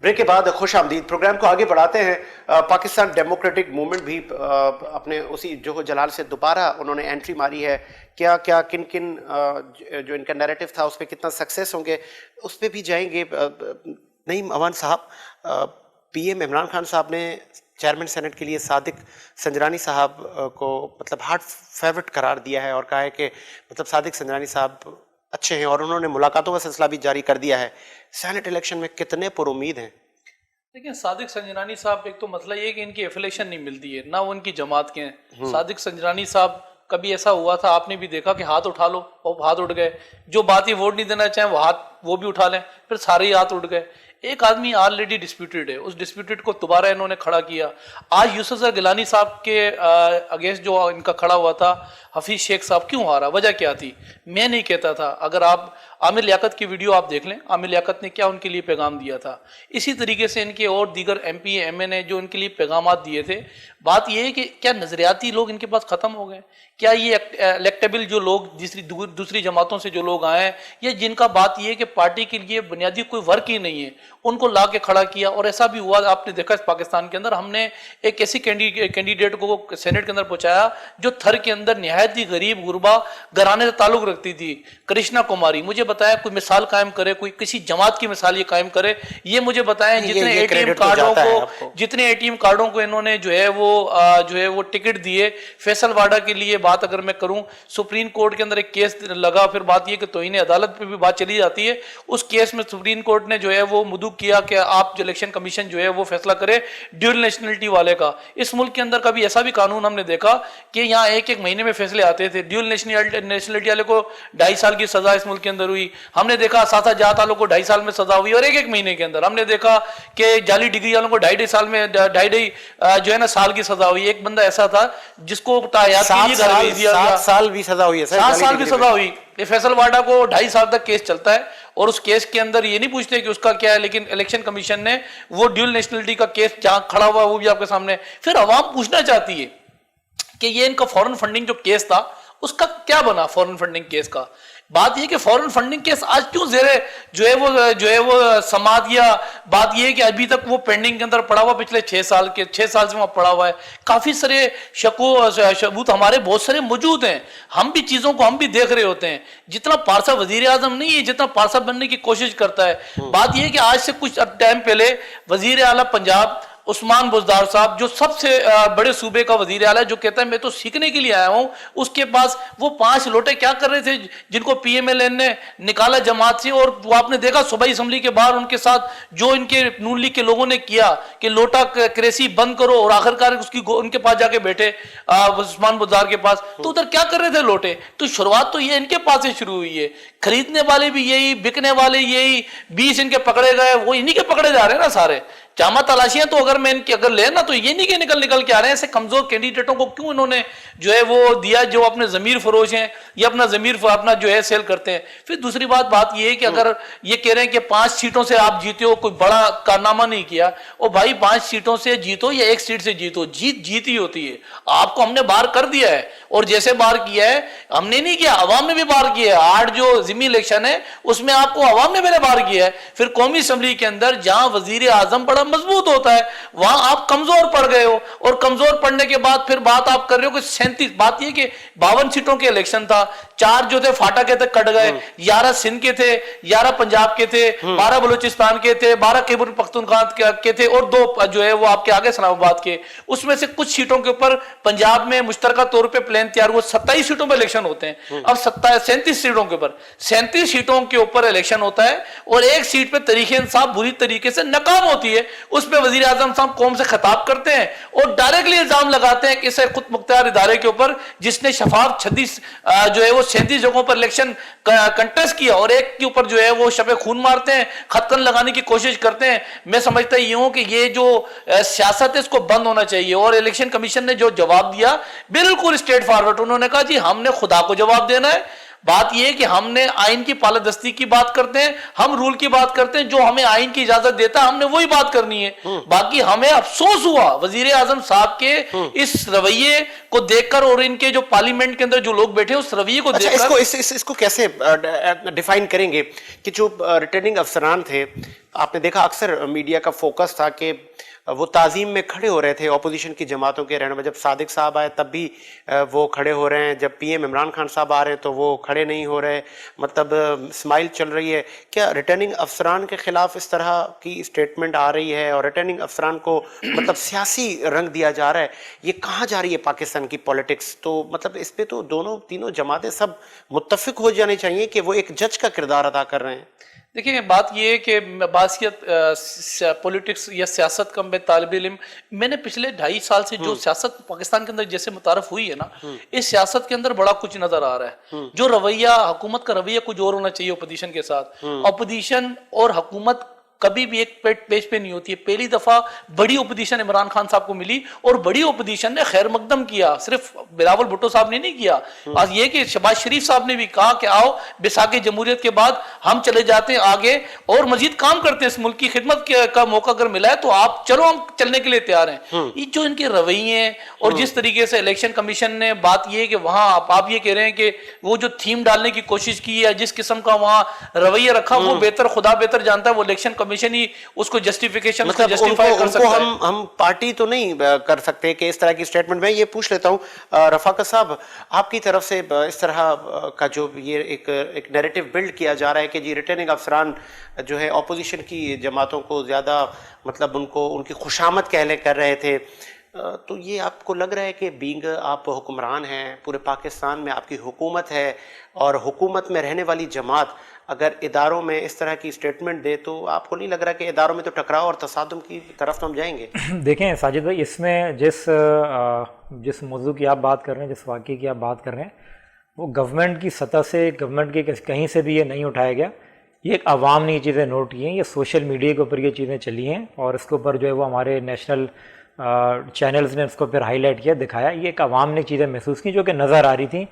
Break کے بعد خوش آمدید، پروگرام کو آگے بڑھاتے ہیں۔ پاکستان ڈیموکریٹک موومنٹ بھی اپنے اسی جوہو جلال سے دوبارہ انہوں نے انٹری ماری ہے۔ کیا کیا کن کن جو ان کا نیریٹو تھا اس پہ کتنا سکسیس ہوں گے اس پہ بھی جائیں گے۔ نعیم اوان صاحب، پی ایم عمران خان صاحب نے چیئرمین سینٹ کے لیے صادق سنجرانی صاحب کو مطلب ہارٹ فیورٹ قرار دیا ہے اور کہا ہے کہ مطلب صادق سنجرانی صاحب اچھے ہیں، اور انہوں نے ملاقاتوں کا سلسلہ بھی جاری کر دیا ہے۔ سینٹ الیکشن میں کتنے پر امید ہیں؟ دیکھیں، صادق سنجرانی صاحب، ایک تو مسئلہ یہ کہ ان کی ایفیلیشن نہیں ملتی ہے، نہ وہ ان کی جماعت کے ہیں۔ صادق سنجرانی صاحب کبھی ایسا ہوا تھا، آپ نے بھی دیکھا کہ ہاتھ اٹھا لو اور ہاتھ اٹھ گئے، جو بات ہی ووٹ نہیں دینا چاہیں وہ ہاتھ وہ بھی اٹھا لیں، پھر سارے ہی ہاتھ اٹھ گئے۔ ایک آدمی آلریڈی ڈسپیوٹیڈ ہے، اس ڈسپیوٹیڈ کو دوبارہ انہوں نے کھڑا کیا۔ آج یوسف زر گیلانی صاحب کے اگینسٹ جو ان کا کھڑا ہوا تھا حفیظ شیخ صاحب، کیوں ہارا؟ وجہ کیا تھی؟ میں نہیں کہتا تھا، اگر آپ عامر لیاقت کی ویڈیو آپ دیکھ لیں، عامر لیاقت نے کیا ان کے لیے پیغام دیا تھا، اسی طریقے سے ان کے اور دیگر ایم پی ایم این اے جو ان کے لیے پیغامات دیے تھے۔ بات یہ ہے کہ کیا نظریاتی لوگ ان کے پاس ختم ہو گئے؟ کیا یہ الیکٹیبل جو لوگ دوسری جماعتوں سے جو لوگ آئے ہیں، یا جن کا بات یہ ہے کہ پارٹی کے لیے بنیادی کوئی ورک ہی نہیں ہے، ان کو لا کے کھڑا کیا؟ اور ایسا بھی ہوا، آپ نے دیکھا پاکستان کے اندر ہم نے ایک ایسی کینڈیڈیٹ کو سینٹ کے اندر پہنچایا جو تھر کے اندر نہایت ہی غریب غربا گھرانے سے تعلق رکھتی تھی، کرشنا کماری۔ مجھے بتایا کوئی مثال قائم کرے، کوئی کسی جماعت کی مثال یہ قائم کرے، یہ مجھے بتائیں۔ جتنے اے ٹی ایم کارڈوں کو انہوں نے جو ہے وہ ٹکٹ دیے، فیصل واڈا کے لیے بات اگر میں کروں، سپریم کورٹ کے اندر ایک کیس لگا، پھر بات یہ کہ توہین عدالت پہ بھی بات چلی جاتی ہے۔ اس کیس میں سپریم کورٹ نے جو ہے وہ مدعو کیا کہ آپ جو الیکشن کمیشن جو ہے وہ فیصلہ کرے ڈیول نیشنلٹی والے کا۔ اس ملک کے اندر کبھی ایسا بھی قانون ہم نے دیکھا کہ یہاں ایک مہینے میں فیصلے آتے تھے۔ ڈیول نیشنلٹی والے کو 2.5 سال کی سزا اس ملک کے اندر ہوئی، ہم نے دیکھا ساتھ جات والوں کو 2.5 سال میں سزا ہوئی، اور ایک مہینے کے اندر ہم نے دیکھا کہ جعلی ڈگری والوں کو 2.5 سال میں 2.5 جو ہے نا سال کی سزا ہوئی۔ ایک بندہ ایسا تھا جس کو 7 سال بھی سزا ہوئی ہے، 7 سال بھی سزا ہوئی۔ فیصل واڈا کو 2.5 سال تک کیس چلتا ہے، اور اس کیس کے اندر یہ نہیں پوچھتے کہ اس کا کیا ہے، لیکن الیکشن کمیشن نے وہ ڈیول نیشنلٹی کا کیس جہاں کھڑا ہوا وہ بھی آپ کے سامنے۔ پھر عوام پوچھنا چاہتی ہے کہ یہ ان کا فورن فنڈنگ جو کیس تھا اس کا کیا بنا؟ فورن فنڈنگ کیس کا بات یہ کہ فورن فنڈنگ کیس آج کیوں زیر جو ہے وہ سماعت، یا بات یہ ہے کہ ابھی تک وہ پینڈنگ کے اندر پڑا ہوا، پچھلے 6 سال سے وہاں پڑا ہوا ہے۔ کافی سارے شک و ثبوت ہمارے بہت سارے موجود ہیں، ہم بھی چیزوں کو ہم بھی دیکھ رہے ہوتے ہیں۔ جتنا پارسا وزیر اعظم نہیں ہے جتنا پارسا بننے کی کوشش کرتا ہے۔ بات یہ ہے کہ آج سے کچھ ٹائم پہلے وزیر اعلیٰ پنجاب عثمان بزدار صاحب، جو سب سے بڑے صوبے کا وزیر اعلیٰ، جو کہتا ہے میں تو سیکھنے کے لیے آیا ہوں، اس کے پاس وہ 5 لوٹے کیا کر رہے تھے جن کو پی ایم ایل این نے نکالا جماعت سے، اور وہ آپ نے دیکھا صوبائی اسمبلی کے باہر ان کے ساتھ جو ان کے نون لیگ کے لوگوں نے کیا کہ لوٹا کریسی بند کرو، اور آخرکار ان کے پاس جا کے بیٹھے عثمان بزدار کے پاس۔ تو ادھر کیا کر رہے تھے لوٹے؟ تو شروعات تو یہ ان کے پاس سے شروع ہوئی ہے، خریدنے والے بھی یہی، بکنے والے یہی، 20 ان کے پکڑے گئے، وہ انہی کے پکڑے جا رہے ہیں نا سارے۔ جامع تلاشیاں تو اگر میں ان کی اگر لیں نا تو یہ نہیں کہ نکل کے آ رہے ہیں۔ ایسے کمزور کینڈیڈیٹوں کو کیوں انہوں نے جو ہے وہ دیا جو اپنے ضمیر فروش ہیں، یا اپنا ضمیر اپنا جو ہے سیل کرتے ہیں۔ پھر دوسری بات یہ ہے کہ اگر یہ کہہ رہے ہیں کہ 5 سیٹوں سے آپ جیتے ہو، کوئی بڑا کارنامہ نہیں کیا، اور بھائی 5 سیٹوں سے جیتو یا 1 سیٹ سے جیتو، جیت ہی ہوتی ہے۔ آپ کو ہم نے باہر کر دیا ہے، اور جیسے باہر کیا ہے ہم نے نہیں کیا، عوام نے بھی باہر کیا ہے۔ 8 جو ضمنی الیکشن ہے اس میں آپ کو عوام نے پہلے باہر کیا ہے۔ پھر قومی اسمبلی کے اندر جہاں وزیر اعظم بڑا مضبوط ہوتا ہے وہاں آپ کمزور پڑ گئے ہو، اور کمزور پڑنے کے بعد پھر بات آپ کر رہے ہو کہ 37، بات یہ کہ 52 سیٹوں کے الیکشن تھا، 4 جو تھے فاٹا کے تک کٹ گئے، 11 سندھ کے تھے، 11 پنجاب کے تھے، 12 بلوچستان کے تھے، 12 خیبر پختونخوا کے تھے، اور 2 جو ہے وہ آپ کے آگے اسلام آباد کے۔ اس میں سے کچھ سیٹوں کے اوپر پنجاب میں مشترکہ طور پہ پلان تیار ہوا، 27 سیٹوں پہ الیکشن ہوتے ہیں۔ اب 37 سیٹوں کے اوپر 37 سیٹوں کے اوپر الیکشن ہوتا ہے، اور ایک سیٹ پہ تحریک انصاف بری طریقے سے ناکام ہوتی ہے۔ اس پہ وزیر اعظم صاحب قوم سے خطاب کرتے ہیں اور ڈائریکٹلی الزام لگاتے ہیں کہ اسے خود مختار ادارے کے اوپر جس نے شفاف 36 جو ہے وہ 37 جگہوں پر الیکشن کنٹیسٹ کیا، اور ایک کے اوپر جو ہے وہ شب خون مارتے ہیں، خطکن لگانے کی کوشش کرتے ہیں۔ میں سمجھتا یہ ہوں کہ یہ جو سیاست ہے اس کو بند ہونا چاہیے، اور الیکشن کمیشن نے جو جواب دیا بالکل اسٹریٹ فارورڈ، انہوں نے کہا جی ہم نے خدا کو جواب دینا ہے، بات یہ ہے کہ ہم نے آئین کی پالادستی کی بات کرتے ہیں, ہم رول کی بات کرتے ہیں, جو ہمیں آئین کی اجازت دیتا ہے ہم نے وہی بات کرنی ہے. باقی ہمیں افسوس ہوا وزیر اعظم صاحب کے اس رویے کو دیکھ کر, اور ان کے جو پارلیمنٹ کے اندر جو لوگ بیٹھے اس رویے کو دیکھ کر. اس کو کیسے ڈیفائن کریں گے کہ جو ریٹرننگ افسران تھے, آپ نے دیکھا اکثر میڈیا کا فوکس تھا کہ وہ تعظیم میں کھڑے ہو رہے تھے اپوزیشن کی جماعتوں کے رہنما. جب صادق صاحب آئے تب بھی وہ کھڑے ہو رہے ہیں, جب پی ایم عمران خان صاحب آ رہے ہیں تو وہ کھڑے نہیں ہو رہے, مطلب اسمائل چل رہی ہے. کیا ریٹرننگ افسران کے خلاف اس طرح کی اسٹیٹمنٹ آ رہی ہے اور ریٹرننگ افسران کو مطلب سیاسی رنگ دیا جا رہا ہے؟ یہ کہاں جا رہی ہے پاکستان کی پولیٹکس؟ تو مطلب اس پہ تو تینوں جماعتیں سب متفق ہو جانے چاہیے کہ وہ ایک جج کا کردار ادا کر رہے ہیں. دیکھیں بات یہ ہے کہ بحثیت پولیٹکس یا سیاست کا میں طالب علم, میں نے پچھلے 2.5 سال سے جو سیاست پاکستان کے اندر جیسے متعارف ہوئی ہے نا, اس سیاست کے اندر بڑا کچھ نظر آ رہا ہے. جو رویہ حکومت کا رویہ کچھ اور ہونا چاہیے اپوزیشن کے ساتھ. اپوزیشن اور حکومت کبھی بھی ایک پیج پہ نہیں ہوتی ہے. پہلی دفعہ بڑی اپوزیشن عمران خان صاحب کو ملی اور بڑی اپوزیشن نے خیر مقدم کیا, صرف بلاول بھٹو صاحب نے نہیں کیا. آج یہ کہ شہباز شریف صاحب نے بھی کہا کہ آؤ بیساکھی جمہوریت کے بعد ہم چلے جاتے ہیں آگے اور مزید کام کرتے ہیں, اس ملک کی خدمت کا موقع اگر ملا ہے تو آپ چلو, ہم چلنے کے لیے تیار ہیں. یہ جو ان کے رویے ہیں اور جس طریقے سے الیکشن کمیشن نے بات یہ کہ وہاں آپ یہ کہہ رہے ہیں کہ وہ جو تھیم ڈالنے کی کوشش کی ہے, جس قسم کا وہاں رویہ رکھا, وہ بہتر خدا بہتر جانتا ہے. وہ الیکشن کمیشن ہی اس کو جسٹیفیکیشن جسٹیفائی کر سکتا ہے. ہم پارٹی تو نہیں کر سکتے کہ اس طرح کی سٹیٹمنٹ. میں یہ پوچھ لیتا ہوں رفاقت صاحب, آپ کی طرف سے اس طرح کا جو یہ ایک نیریٹو بلڈ کیا جا رہا ہے کہ جی ریٹرننگ افسران جو ہے اپوزیشن کی جماعتوں کو زیادہ مطلب ان کی خوشامد کر رہے تھے, تو یہ آپ کو لگ رہا ہے کہ بینگ آپ حکمران ہیں, پورے پاکستان میں آپ کی حکومت ہے, اور حکومت میں رہنے والی جماعت اگر اداروں میں اس طرح کی سٹیٹمنٹ دے تو آپ کو نہیں لگ رہا کہ اداروں میں تو ٹکراؤ اور تصادم کی طرف تو ہم جائیں گے؟ دیکھیں ساجد بھائی, اس میں جس موضوع کی آپ بات کر رہے ہیں, جس واقعے کی آپ بات کر رہے ہیں, وہ گورنمنٹ کی سطح سے, گورنمنٹ کے کہیں سے بھی یہ نہیں اٹھایا گیا. یہ ایک عوام نے یہ چیزیں نوٹ کی ہیں, یہ سوشل میڈیا کے اوپر یہ چیزیں چلی ہیں, اور اس کے اوپر جو ہے وہ ہمارے نیشنل چینلز نے اس کو پھر ہائی لائٹ کیا, دکھایا. یہ ایک عوام نے چیزیں محسوس کی جو کہ نظر آ رہی تھیں.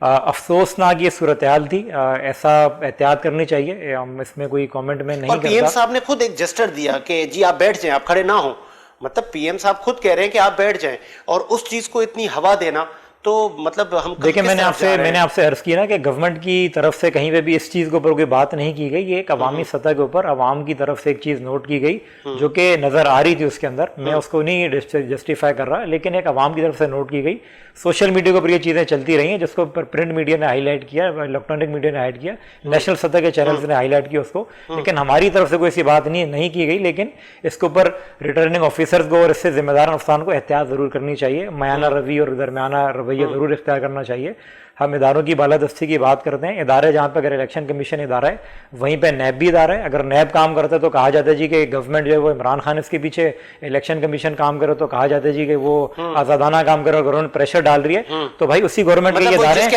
افسوسناک یہ صورتحال تھی, ایسا احتیاط کرنی چاہیے, ہم اس میں کوئی کامنٹ میں نہیں کرتا. پی ایم صاحب نے خود ایک جسٹر دیا کہ جی آپ بیٹھ جائیں, آپ کھڑے نہ ہوں. مطلب پی ایم صاحب خود کہہ رہے ہیں کہ آپ بیٹھ جائیں, اور اس چیز کو اتنی ہوا دینا, تو مطلب ہم دیکھیں میں نے آپ سے عرض کیا نا کہ گورنمنٹ کی طرف سے کہیں پہ بھی اس چیز کے اوپر کوئی بات نہیں کی گئی. یہ ایک عوامی سطح کے اوپر عوام کی طرف سے ایک چیز نوٹ کی گئی جو کہ نظر آ رہی تھی اس کے اندر. میں اس کو نہیں جسٹیفائی کر رہا, لیکن ایک عوام کی طرف سے نوٹ کی گئی. سوشل میڈیا کے اوپر یہ چیزیں چلتی رہی ہیں, جس کو اوپر پرنٹ میڈیا نے ہائی لائٹ کیا, الیکٹرانک میڈیا نے ہائی کیا, نیشنل سطح کے چینلز نے ہائی لائٹ کیا اس کو, لیکن ہماری طرف سے کوئی ایسی بات نہیں کی گئی. لیکن اس کے اوپر ریٹرننگ آفیسرز کو اور اس سے ذمہ دار افسران کو احتیاط ضرور کرنی چاہیے, میانہ روی اور درمیانہ رویہ ضرور اختیار کرنا چاہیے. ہم اداروں کی بالادستی کی بات کرتے ہیں, ادارے جہاں پہ اگر الیکشن کمیشن ادارہ ہے وہیں پہ نیب بھی ادارہ ہے. اگر نیب کام کرتا ہے تو کہا جاتا ہے جی کہ گورنمنٹ جو ہے وہ عمران خان اس کے پیچھے, الیکشن کمیشن کام کرے تو کہا جاتا ہے جی کہ وہ آزادانہ کام کرے, گورنمنٹ پریشر ڈال رہی ہے تو بھائی اسی گورنمنٹ کے یہ ادارے ہیں.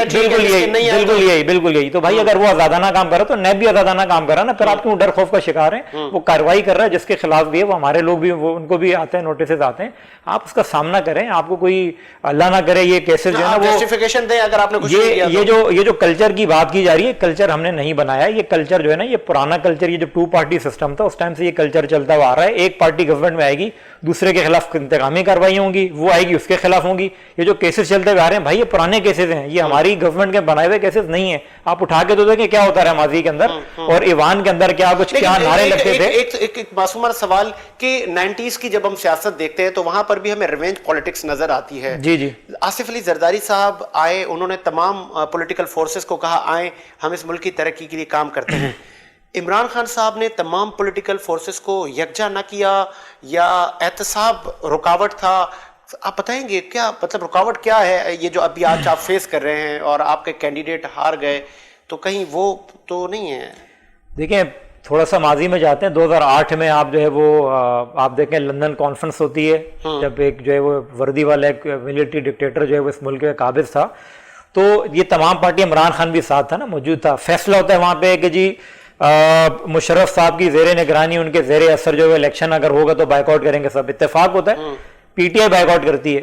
جی بالکل یہی. تو بھائی اگر وہ آزادانہ کام کرے تو نیب بھی آزادانہ کام کرا نا, پھر آپ کیوں ڈر خوف کا شکار ہیں؟ وہ کارروائی کر رہا ہے جس کے خلاف بھی ہے, وہ ہمارے لوگ بھی ان کو بھی آتے ہیں, نوٹسز آتے ہیں. آپ اس کا سامنا کریں, آپ کو کوئی اللہ نہ کرے یہ کیسز جو ہے نا جسٹیفیکیشن دیں اگر آپ نے کچھ یہ جو کلچر کی بات کی جا رہی ہے, کلچر ہم نے نہیں بنایا. یہ کلچر جو ہے نا, یہ پرانا کلچر, یہ جو 2 پارٹی سسٹم تھا اس ٹائم سے یہ کلچر چلتا ہوا آ رہا ہے. ایک پارٹی گورنمنٹ میں آئے گی, دوسرے کے خلاف انتقامی کارروائی ہوں گی, وہ آئے گی اس کے خلاف ہوں گی. یہ جو کیسز چلتے ہوئے آ رہے ہیں بھائی, یہ پرانے کیسز ہیں, یہ ہماری گورنمنٹ کے بنائے ہوئے کیسز نہیں ہیں. آپ اٹھا کے تو دیکھیں کیا ہوتا رہا ماضی کے اندر, اور ایوان کے اندر کیا کچھ کیا نعرے لگتے تھے. ایک معصومانہ سوال کہ 90s کی جب ہم سیاست دیکھتے ہیں تو وہاں پر بھی ہمیں ریونج پولیٹکس نظر آتی ہے. جی آصف علی زرداری صاحب آئے, انہوں نے تمام پولیٹیکل فورسز کو کہا آئیں ہم اس ملک کی ترقی کے لیے کام کرتے ہیں. عمران خان صاحب نے تمام پولیٹیکل فورسز کو یکجا نہ کیا, یا احتساب رکاوٹ تھا؟ آپ بتائیں گے کیا مطلب رکاوٹ کیا ہے یہ جو ابھی آج آپ فیس کر رہے ہیں, اور آپ کے کینڈیڈیٹ ہار گئے, تو کہیں وہ تو نہیں ہے؟ دیکھیں تھوڑا سا ماضی میں جاتے ہیں. 2008 میں آپ جو ہے وہ آپ دیکھیں لندن کانفرنس ہوتی ہے, جب ایک جو ہے وہ وردی والا ایک ملٹری ڈکٹیٹر جو ہے وہ اس ملک کا قابض تھا, تو یہ تمام پارٹی, عمران خان بھی ساتھ تھا نا, موجود تھا. فیصلہ ہوتا ہے وہاں پہ کہ جی مشرف صاحب کی زیر نگرانی, ان کے زیر اثر جو ہے الیکشن اگر ہوگا تو بائیک آؤٹ کریں گے سب. اتفاق ہوتا ہے, P T I bike out کرتی ہے,